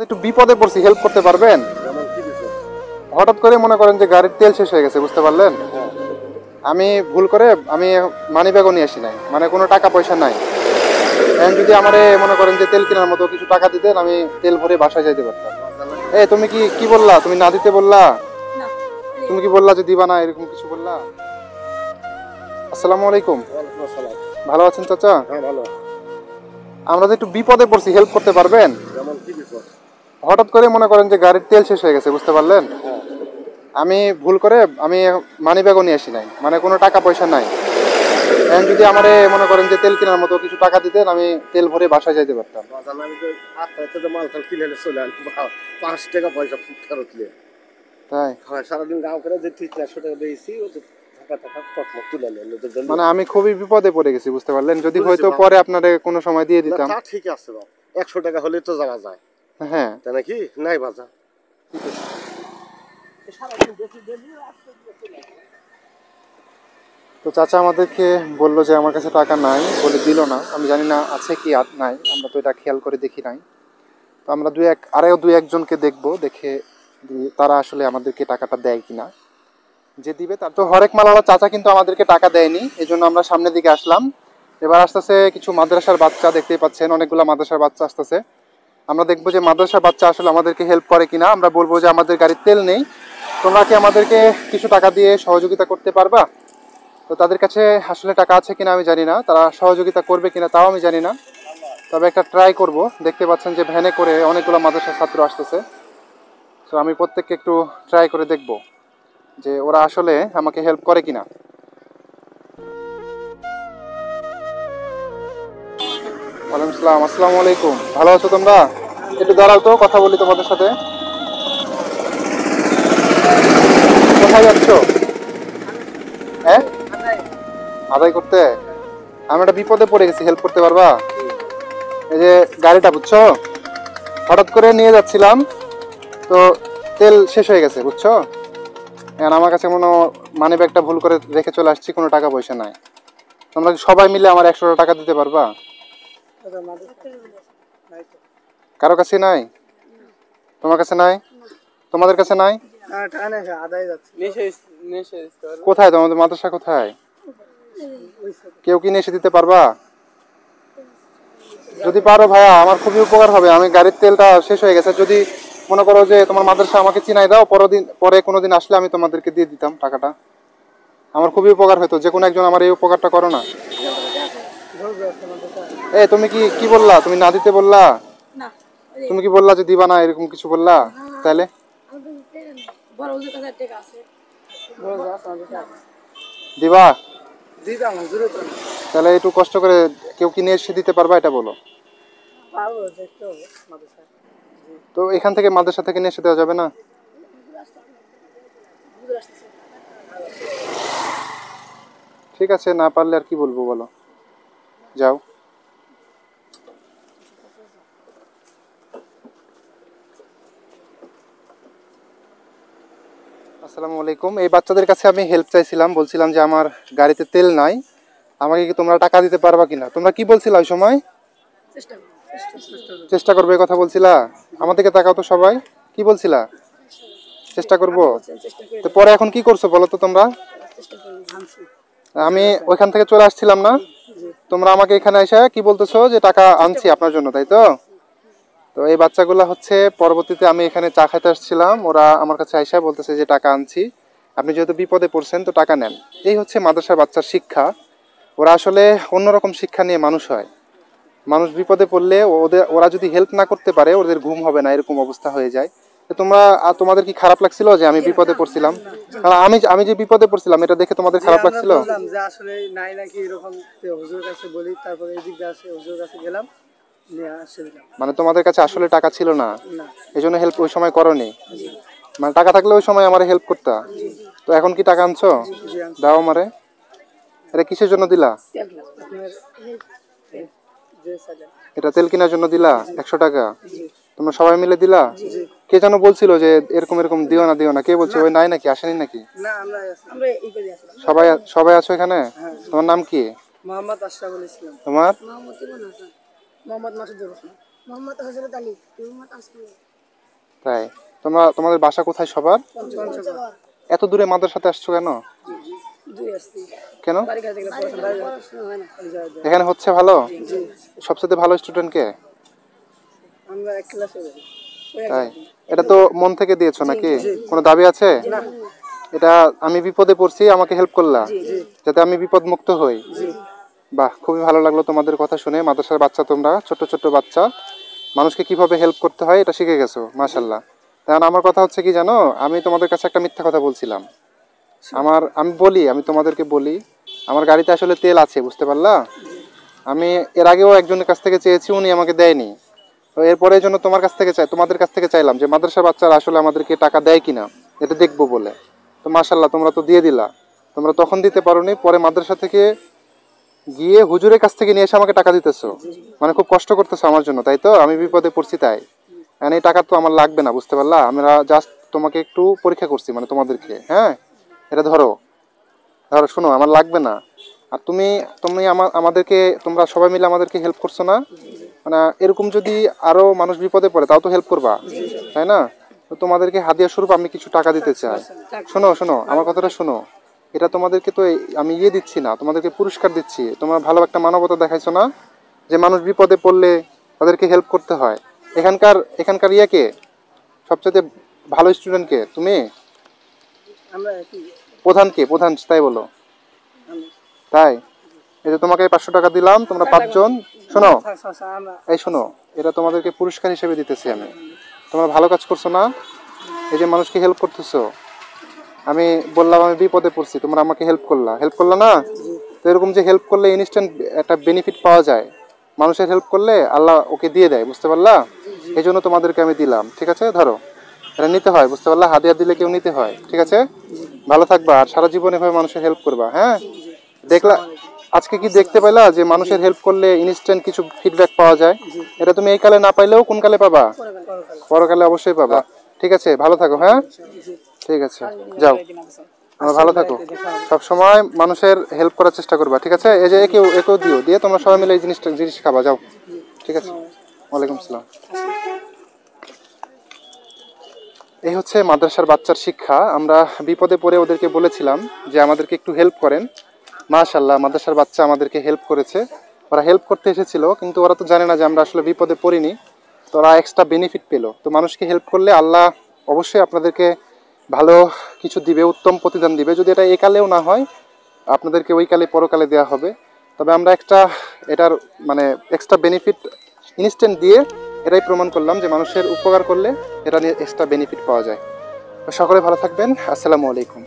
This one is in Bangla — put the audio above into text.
একটু বিপদে পড়ছি, হেল্প করতে পারবেন? হঠাৎ করে মনে করেন যে গাড়ির তেল শেষ হয়ে গেছে, বুঝতে পারলেন? আমি ভুল করে মানি ব্যাগও নিয়ে আসি নাই, মানে কোনো টাকা পয়সা নাই। এখন যদি আমারে মনে করেন যে তেল কেনার মতো কিছু টাকা দিতেন, আমি তেল ভরে বাসায় যাইতে পারতাম। তুমি কি কি বললা? তুমি না দিতে বললা? তুমি কি বললা যে দিবা না, এরকম কিছু বললা? আসসালামু আলাইকুম। ভালো আছেন চাচা? আমরা যে একটু বিপদে পড়ছি, হেল্প করতে পারবেন? হঠাৎ করে মনে করেন যে গাড়ির তেল শেষ হয়ে গেছে, বুঝতে পারলেন? আমি ভুল করে মানি ব্যাগও নিয়ে আসি নাই, মানে কোনো টাকা পয়সা নাই। এখন যদি আমারে মনে করেন যে তেল কেনার মতো কিছু টাকা দিতেন, আমি তেল ভরে বাসায় যাইতে পারতাম। ৳৫ পয়সা ফেরত নিয়ে তাই? সারাদিন গাঁও করে যে ৩-৪০০ টাকা দিয়েছি, ও তো টাকা তুলে নেন। মানে আমি খুবই বিপদে পড়ে গেছি, বুঝতে পারলেন? যদি হয়তো পরে আপনারে কোনো সময় দিয়ে দিতাম। তা ঠিক আছে বাবা, ১০০ টাকা হলে তো যাওয়া যায়, হ্যাঁ, তাই নাকি? নাই বাজা। তো চাচা আমাদেরকে বললো যে আমার কাছে টাকা নাই, বলে দিল না। আমি জানি না আছে কি আর নাই, আমরা তো এটা খেয়াল করে দেখি নাই। তো আমরা আরও দুই একজনকে দেখবো, দেখে তারা আসলে আমাদেরকে টাকাটা দেয় কিনা। যে দিবে তার তো হরেক মালালা চাচা কিন্তু আমাদেরকে টাকা দেয়নি, এই জন্য আমরা সামনের দিকে আসলাম। এবার আসতেছে কিছু মাদ্রাসার বাচ্চা, দেখতেই পাচ্ছেন অনেকগুলো মাদ্রাসার বাচ্চা আসতেছে। আমরা দেখবো যে মাদ্রাসার বাচ্চা আসলে আমাদেরকে হেল্প করে কিনা। আমরা বলবো যে আমাদের গাড়ির তেল নেই, তোমরা কি আমাদেরকে কিছু টাকা দিয়ে সহযোগিতা করতে পারবা? তো তাদের কাছে আসলে টাকা আছে কিনা আমি জানি না, তারা সহযোগিতা করবে কিনা তাও আমি জানি না। তবে একটা ট্রাই করব। দেখতে পাচ্ছেন যে ভ্যানে করে অনেকগুলো মাদ্রাসার ছাত্র আসতেছে। তো আমি প্রত্যেককে একটু ট্রাই করে দেখব যে ওরা আসলে আমাকে হেল্প করে কিনা। ওয়ালাইকুম আসসালাম। আসসালামু আলাইকুম। ভালো আছো তোমরা? একটু দাঁড়াও তো, কথা বলি তোমাদের সাথে। কোথায় যাচ্ছ? হ্যাঁ, আদায় করতে? আমি একটা বিপদে পড়ে গেছি, হেল্প করতে পারবা? এই যে গাড়িটা বুঝছো, হঠাৎ করে নিয়ে যাচ্ছিলাম, তো তেল শেষ হয়ে গেছে, বুঝছো? এখন আমার কাছে মানি ব্যাগটা ভুল করে রেখে চলে আসছি, কোনো টাকা পয়সা নাই। তোমরা সবাই মিলে আমার 100 টাকা দিতে পারবা? কারো কাছে নাই? তোমার কাছে নাই? তোমাদের কাছে নাই? কোথায় তোমাদের মাদ্রাসা? কোথায়? কেউ কি নিয়ে এসে দিতে পারবা? যদি পারো ভাইয়া, আমার খুবই উপকার হবে। আমি গাড়ির তেলটা শেষ হয়ে গেছে, যদি মনে করো যে তোমার মাদ্রাসা আমাকে চিনাই দাও, পরে কোনোদিন আসলে আমি তোমাদেরকে দিয়ে দিতাম টাকাটা। আমার খুবই উপকার হতো। যে কোনো একজন আমার এই উপকারটা করো না। তুমি কি কি বললা? তুমি না দিতে বললা? তুমি কি বললা যে দিবা না, এরকম কিছু বললা? তাহলে দিবা? তাহলে একটু কষ্ট করে কেউ কিনে এসে দিতে পারবা, এটা বলো। তো এখান থেকে মাদ্রাসা থেকে নিয়ে এসে দেওয়া যাবে না? ঠিক আছে, না পারলে আর কি বলবো বলো, যাও। আসসালামু আলাইকুম। এই বাচ্চাদের কাছে আমি হেল্প চাইছিলাম, বলছিলাম যে আমার গাড়িতে তেল নাই, আমাকে কি তোমরা টাকা দিতে পারবা কিনা? তোমরা কি বলছিলা ওই সময়? চেষ্টা করবে কথা বলছিলা? আমার দিকে তাকাও তো সবাই, কি বলছিলা? চেষ্টা করব। তো পরে এখন কি করছো বলো তো তোমরা? আমি ওইখান থেকে চলে আসছিলাম না, তোমরা আমাকে এখানে এসে কি বলতেছো যে টাকা আনছি আপনার জন্য, তাই তো? তো এই বাচ্চাগুলো হচ্ছে পরবর্তীতে আমি এখানে চা খাইতে আসছিলাম, ওরা আমার কাছে আইসা বলতেছে যে টাকা আনছি, আপনি যেহেতু বিপদে পড়ছেন তো টাকা নেন। এই হচ্ছে মাদ্রাসার বাচ্চার শিক্ষা। ওরা আসলে অন্যরকম শিক্ষা নিয়ে মানুষ হয়। মানুষ বিপদে পড়লে ওরা যদি হেল্প না করতে পারে, ওদের ঘুম হবে না, এরকম অবস্থা হয়ে যায়। তো তোমাদের কি খারাপ লাগছিল যে আমি বিপদে পড়ছিলাম? কারণ আমি যে বিপদে পড়ছিলাম এটা দেখে তোমাদের খারাপ লাগছিল? যে আসলে নাই নাকি এরকম, হুজুর কাছে বলি, তারপরে এদিক দিয়ে আসে হুজুর কাছে গেলাম, নিয়ে আসে দিলাম। মানে তোমাদের কাছে আসলে টাকা ছিল না, এই জন্য হেল্প ওই সময় করনি? মানে টাকা থাকলে ওই সময় আমার হেল্প করতা। তো এখন কি টাকা আনছো? দাও আমারে। এটা কিসের জন্য দিলা? এটা তেল কেনার জন্য দিলা 100 টাকা? তোমরা সবাই মিলে দিলা? কে যেন বলছিল যে এরকম এরকম দিও না দিও না, কে বলছে? ওই নাই নাকি, আসেনি নাকি? সবাই সবাই আছো এখানে? তোমার নাম কি? মোহাম্মদ আশরাফুল ইসলাম। তোমার? মোহাম্মদ মাসুদুর রহমান। মোহাম্মদ হযরত আলী, মোহাম্মদ আসমান। তাই? তোমাদের বাসা কোথায় সবার? পঞ্চগড়। এত দূরে মাদ্রাসাতে আসছো কেন? দুই আসছি। কেন? বাড়ি কাছে গেলে পড়াশোনা হয় না। এই জায়গায়। এখানে হচ্ছে ভালো? সবচেয়ে ভালো স্টুডেন্ট কে? আমরা এক ক্লাসে যাই। তাই? এটা তো মন থেকে দিয়েছো নাকি? কোনো দাবি আছে? এটা আমি বিপদে পড়ছি, আমাকে হেল্প করলা যাতে আমি বিপদ মুক্ত হই। বাহ, খুবই ভালো লাগলো তোমাদের কথা শুনে। মাদ্রাসার বাচ্চা তোমরা, ছোট ছোট বাচ্চা, মানুষকে কিভাবে হেল্প করতে হয় এটা শিখে গেছো, মাশাল্লাহ। কারণ আমার কথা হচ্ছে কি জানো, আমি তোমাদের কাছে একটা মিথ্যা কথা বলছিলাম। আমি তোমাদেরকে বলি, আমার গাড়িতে আসলে তেল আছে, বুঝতে পারলা? আমি এর আগেও একজনের কাছ থেকে চেয়েছি, উনি আমাকে দেয়নি। তো এরপরে এই জন্য তোমাদের কাছ থেকে চাইলাম যে মাদ্রাসার বাচ্চারা আসলে আমাদেরকে টাকা দেয় কিনা এটা দেখবো বলে। তো মাশাল্লাহ, তোমরা তো দিয়ে দিলা। তোমরা তখন দিতে পারোনি, পরে মাদ্রাসা থেকে গিয়ে হুজুরের কাছ থেকে নিয়ে এসে আমাকে টাকা দিতেছো। মানে খুব কষ্ট করতেছো আমার জন্য, তাই তো? আমি বিপদে পড়ছি তাই। মানে এই টাকা তো আমার লাগবে না, বুঝতে পারলা? আমরা জাস্ট তোমাকে একটু পরীক্ষা করছি, মানে তোমাদেরকে। হ্যাঁ, এটা ধরো, শোনো, আমার লাগবে না। আর তুমি তুমি আমাদেরকে, তোমরা সবাই মিলে আমাদেরকে হেল্প করছো না? মানে এরকম যদি আরো মানুষ বিপদে পড়ে তাও তো হেল্প করবা, তাই না? তো তোমাদেরকে হাদিয়া স্বরূপ আমি কিছু টাকা দিতে চাই। শোনো আমার কথাটা শোনো। এটা তোমাদেরকে তো আমি দিচ্ছি না, তোমাদেরকে পুরস্কার দিচ্ছি। তোমরা ভালো একটা মানবতা দেখাইছো না, যে মানুষ বিপদে পড়লে তাদেরকে হেল্প করতে হয়। এখানকার কে সবচেয়ে ভালো স্টুডেন্ট কে? তুমি? আমরা কি প্রধান, তাই বলো। তাই? এই যে তোমাকে 500 টাকা দিলাম, তোমরা 5 জন। শোনো, শোনো, এটা তোমাদেরকে পুরস্কার হিসেবে দিতেছি আমি। তোমরা ভালো কাজ করছো না, এই যে মানুষকে হেল্প করতেছো। আমি বললাম আমি বিপদে পড়ছি, তোমরা আমাকে হেল্প করলা না? তো এরকম যে হেল্প করলে ইনস্ট্যান্ট একটা বেনিফিট পাওয়া যায়, মানুষের হেল্প করলে আল্লাহ ওকে দিয়ে দেয়, বুঝতে পারলা? এই জন্য তোমাদেরকে আমি দিলাম, ঠিক আছে? ধরো, এটা নিতে হয়, বুঝতে পারলা? হাদিয়া দিলে কেউ নিতে হয়, ঠিক আছে? ভালো থাকবা, আর সারা জীবন এভাবে মানুষের হেল্প করবা। হ্যাঁ, দেখলা আজকে কি দেখতে পেলা যে মানুষের হেল্প করলে ইনস্ট্যান্ট কিছু ফিডব্যাক পাওয়া যায়? এটা তুমি এই কালে না পাইলেও কোন কালে পাবা? পরকালে অবশ্যই পাবা। ঠিক আছে, ভালো থাকো। হ্যাঁ, ঠিক আছে, যাও, ভালো থাকো। সব সময় মানুষের হেল্প করার চেষ্টা করবা, ঠিক আছে? এই যে একেও দিয়ে তোমরা সবাই মিলে এই জিনিস খাবা, যাও, ঠিক আছে? ওয়ালাইকুম আসসালাম। এই হচ্ছে মাদ্রাসার বাচ্চার শিক্ষা। আমরা বিপদে পড়ে ওদেরকে বলেছিলাম যে আমাদেরকে একটু হেল্প করেন। মাশাআল্লাহ, মাদ্রাসার বাচ্চা আমাদেরকে হেল্প করেছে। ওরা হেল্প করতে এসেছিল, কিন্তু ওরা তো জানে না যে আমরা আসলে বিপদে পড়িনি। তো ওরা এক্সট্রা বেনিফিট পেলো। তো মানুষকে হেল্প করলে আল্লাহ অবশ্যই আপনাদেরকে ভালো কিছু দিবে, উত্তম প্রতিদান দিবে। যদি এটা এই কালেও না হয়, আপনাদেরকে ওই কালে পরকালে দেওয়া হবে। তবে আমরা এটার মানে এক্সট্রা বেনিফিট ইনস্ট্যান্ট দিয়ে এটাই প্রমাণ করলাম যে মানুষের উপকার করলে এটা নিয়ে এক্সট্রা বেনিফিট পাওয়া যায়। সকলে ভালো থাকবেন। আসসালামু আলাইকুম।